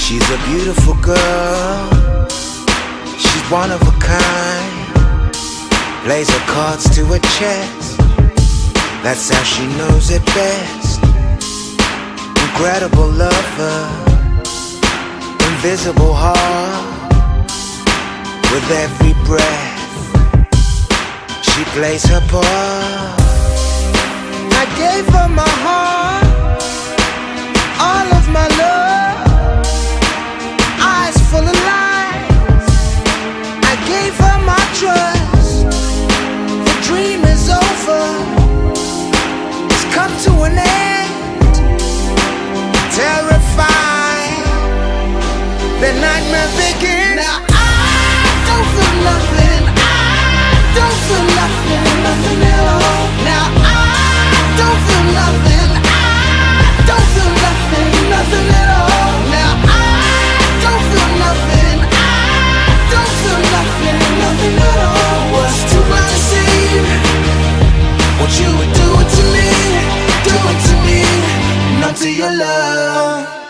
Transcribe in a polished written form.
She's a beautiful girl, she's one of a kind. Plays her cards to her chest, that's how she knows it best. Incredible lover, invisible heart. With every breath, she plays her part. I gave her my heart, all of my love, eyes full of lies. I gave her my trust, the dream is over, it's come to an end. Terrified, the nightmare begins. Now I don't feel nothing, I don't feel nothing, nothing at all. Now I don't feel nothing, I don't feel nothing, nothing at all. Now I don't feel nothing, I don't feel nothing, nothing at all. Was too blind to see what you would do it to me, do it to me, not to your love.